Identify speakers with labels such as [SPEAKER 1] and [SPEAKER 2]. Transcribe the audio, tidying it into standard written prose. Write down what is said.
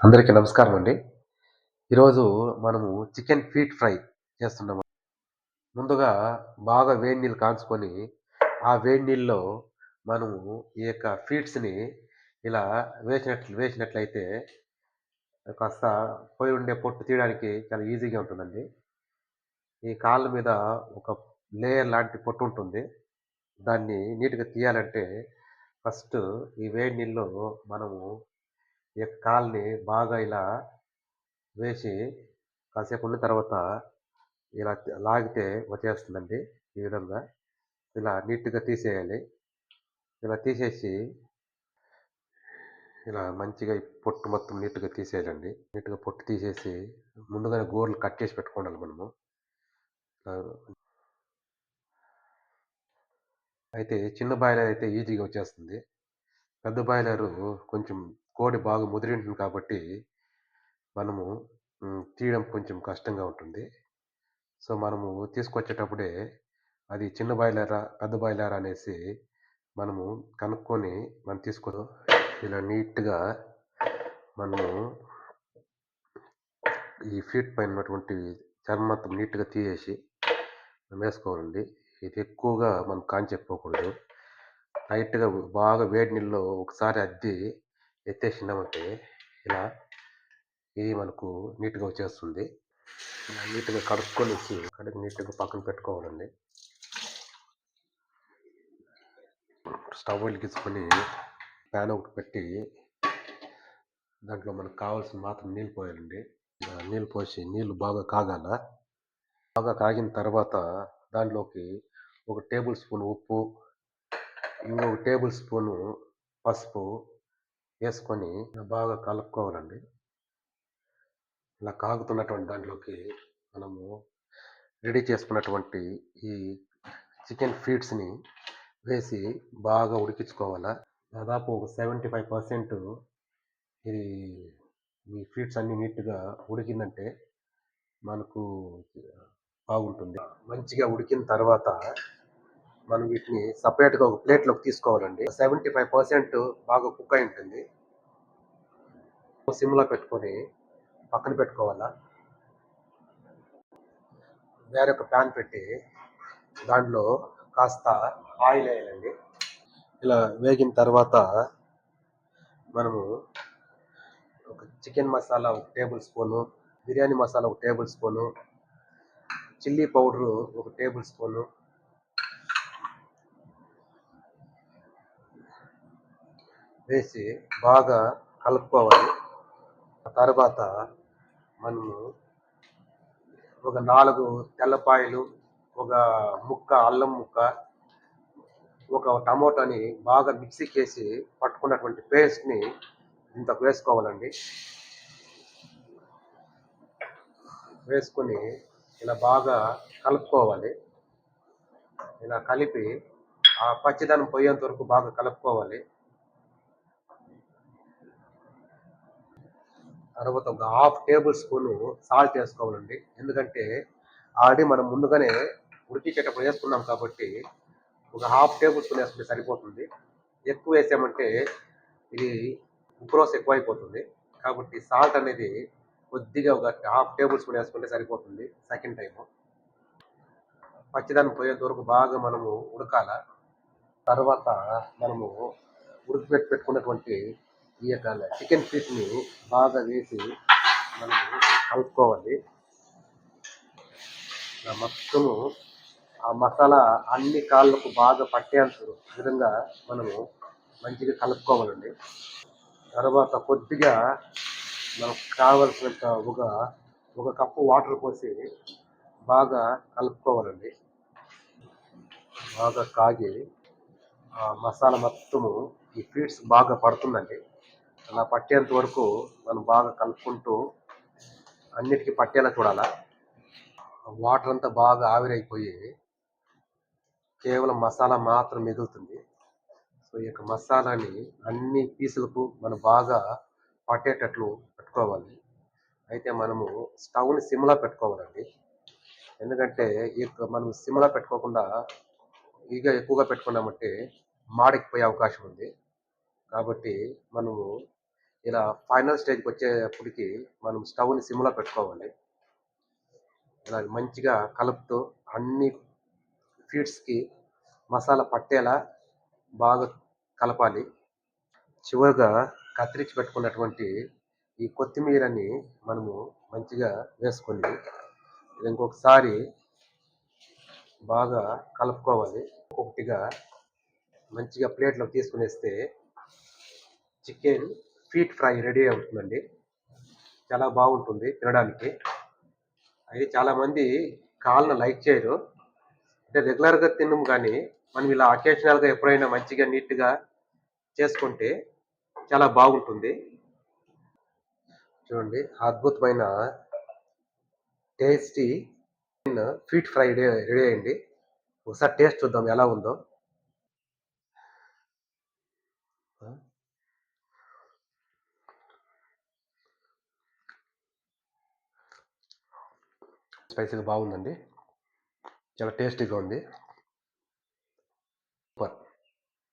[SPEAKER 1] అందరికీ నమస్కారం అండి. ఈరోజు మనము చికెన్ ఫీట్ ఫ్రై చేస్తున్నాము. ముందుగా బాగా వేడి నీళ్ళు కాంచుకొని, ఆ వేడి నీళ్ళలో మనము ఈ యొక్క ఫీట్స్‌ని ఇలా వేసినట్లయితే కాస్త పై ఉండే పొట్టు తీయడానికి చాలా ఈజీగా ఉంటుందండి. ఈ కాళ్ళ మీద ఒక లేయర్ లాంటి పొట్టు ఉంటుంది. దాన్ని నీట్‌గా తీయాలంటే ఫస్ట్ ఈ వేడి నీళ్ళలో మనము ఈ యొక్క కాలుని బాగా ఇలా వేసి కాసేపు ఉన్న తర్వాత ఇలా లాగితే వచ్చేస్తుందండి. ఈ విధంగా. ఇలా నీట్‌గా తీసేయాలి. ఇలా తీసేసి ఇలా మంచిగా ఈ పొట్టు మొత్తం నీట్‌గా తీసేయాలండి. నీట్‌గా పొట్టు తీసేసి ముందుగానే గోర్లు కట్ చేసి పెట్టుకోవాలి మనము. ఆహ్, అయితే చిన్న బాయిలర్ అయితే ఈజీగా వచ్చేస్తుంది. పెద్ద బాయిలరు కొంచెం కోడి బాగా ముదిరి ఉంటుంది కాబట్టి మనము తీయడం కొంచెం కష్టంగా ఉంటుంది. సో, మనము తీసుకొచ్చేటప్పుడే అది చిన్న బాయిలరా? పెద్ద బాయిలరా? అనేసి మనము కనుక్కొని మనం ఇలా నీట్‌గా మనము ఈ ఫీట్ పైన ఉన్నటువంటి చర్మం మొత్తం నీట్‌గా తీసేసి వేసుకోవాలండి. ఇది ఎక్కువగా మనం కాంచెకపోకూడదు. లైట్‌గా బాగా వేడి నీళ్ళలో ఒకసారి అద్ది ఎత్తేసినామంటే ఇలా ఇది మనకు నీట్‌గా వచ్చేస్తుంది. ఇలా నీట్‌గా కడిగి నీట్‌గా పక్కన పెట్టుకోవాలండి. స్టవ్ వెలిగించుకొని ప్యాన్ ఒకటి పెట్టి దాంట్లో మనకు కావాల్సిన మాత్రం నీళ్ళు పోయాలండి. నీళ్ళు పోసి నీళ్ళు బాగా కాగాల. బాగా కాగిన తర్వాత దాంట్లోకి ఒక టేబుల్ స్పూన్ ఉప్పు, ఇంకొక టేబుల్ స్పూను పసుపు వేసుకొని బాగా కలుపుకోవాలండి. ఇలా కాగుతున్నటువంటి దాంట్లోకి మనము రెడీ చేసుకున్నటువంటి ఈ చికెన్ ఫీట్స్‌ని వేసి బాగా ఉడికించుకోవాలా. దాదాపు ఒక 75% ఇది ఈ ఫీట్స్ అన్నీ నీట్‌గా ఉడికిందంటే మనకు బాగుంటుంది. మంచిగా ఉడికిన తర్వాత మనం వీటిని సెపరేట్‌గా ఒక ప్లేట్‌లోకి తీసుకోవాలండి. 75% బాగా కుక్ అయి ఉంటుంది. సిమ్‌లో పెట్టుకొని పక్కన పెట్టుకోవాలా. వేరొక ప్యాన్ పెట్టి దాంట్లో కాస్త ఆయిల్ వేయాలండి. ఇలా వేగిన తర్వాత మనము ఒక చికెన్ మసాలా ఒక టేబుల్ స్పూను, బిర్యానీ మసాలా ఒక టేబుల్ స్పూను, చిల్లీ పౌడరు ఒక టేబుల్ స్పూను వేసి బాగా కలుపుకోవాలి. తర్వాత మనము ఒక 4 తెల్లపాయలు, ఒక ముక్క అల్లం ముక్క, ఒక టమోటాని బాగా మిక్సీకేసి పట్టుకున్నటువంటి పేస్ట్‌ని ఇంతకు వేసుకోవాలండి. వేసుకొని ఇలా బాగా కలుపుకోవాలి. ఇలా కలిపి ఆ పచ్చిదనం పోయేంత వరకు బాగా కలుపుకోవాలి. తర్వాత ఒక హాఫ్ టేబుల్ స్పూను సాల్ట్ వేసుకోవాలండి. ఎందుకంటే ఆల్రెడీ మనం ముందుగానే ఉడికించేటప్పుడు వేసుకున్నాం కాబట్టి ఒక హాఫ్ టేబుల్ స్పూన్ వేసుకుంటే సరిపోతుంది. ఎక్కువ వేసామంటే ఇది ఉప్రోస్ ఎక్కువైపోతుంది. కాబట్టి సాల్ట్ అనేది కొద్దిగా ఒక హాఫ్ టేబుల్ స్పూన్ వేసుకుంటే సరిపోతుంది సెకండ్ టైము. పచ్చిదనం పోయేంత వరకు బాగా మనము ఉడకాల. తర్వాత మనము పెట్టుకున్నటువంటి ఈ యొక్క చికెన్ పీస్‌ని బాగా వేసి మనము కలుపుకోవాలి. మొత్తము ఆ మసాలా అన్ని కాళ్ళకు బాగా పట్టేంత విధంగా మనము మంచిగా కలుపుకోవాలండి. తర్వాత కొద్దిగా మనకు కావలసినంత ఒక కప్పు వాటర్ పోసి బాగా కలుపుకోవాలండి. బాగా కాగి ఆ మసాలా మొత్తము ఈ ఫీడ్స్ బాగా పడుతుందండి. అలా పట్టేంత వరకు మనం బాగా కలుపుకుంటూ అన్నిటికీ పట్టేలా చూడాలా. వాటర్ అంతా బాగా ఆవిరైపోయి కేవలం మసాలా మాత్రం మిగులుతుంది. సో, ఈ యొక్క మసాలాని అన్ని పీసులకు మనం బాగా పట్టేటట్లు పెట్టుకోవాలి. అయితే మనము స్టవ్‌ని సిమ్‌లో పెట్టుకోవాలండి. ఎందుకంటే మనం సిమ్‌లో పెట్టుకోకుండా ఎక్కువగా పెట్టుకున్నామంటే మాడికిపోయే అవకాశం ఉంది. కాబట్టి మనము ఇలా ఫైనల్ స్టేజ్కి వచ్చేప్పటికి మనం స్టవ్ని సిమ్లో పెట్టుకోవాలి. ఇలా మంచిగా కలుపుతూ అన్ని ఫీడ్స్కి మసాలా పట్టేలా బాగా కలపాలి. చివరగా కత్తిరించి పెట్టుకున్నటువంటి ఈ కొత్తిమీరని మనము మంచిగా వేసుకొని ఇంకొకసారి బాగా కలుపుకోవాలి. ఒక్కొక్కటిగా మంచిగా ప్లేట్లోకి తీసుకునేస్తే చికెన్ ఫీట్ ఫ్రై రెడీ అవుతుందండి. చాలా బాగుంటుంది తినడానికి. అయితే చాలామంది కాళ్ళను లైక్ చేయరు. అంటే రెగ్యులర్‌గా తినము గానీ, మనం ఇలా అకేషనల్‌గా ఎప్పుడైనా మంచిగా నీట్‌గా చేసుకుంటే చాలా బాగుంటుంది. చూడండి అద్భుతమైన టేస్టీ ఫీట్ ఫ్రై రెడీ అయింది. ఒకసారి టేస్ట్ చూద్దాం ఎలా ఉందో. ఆ! స్పైసీగా బాగుందండి. చాలా టేస్టీగా ఉంది.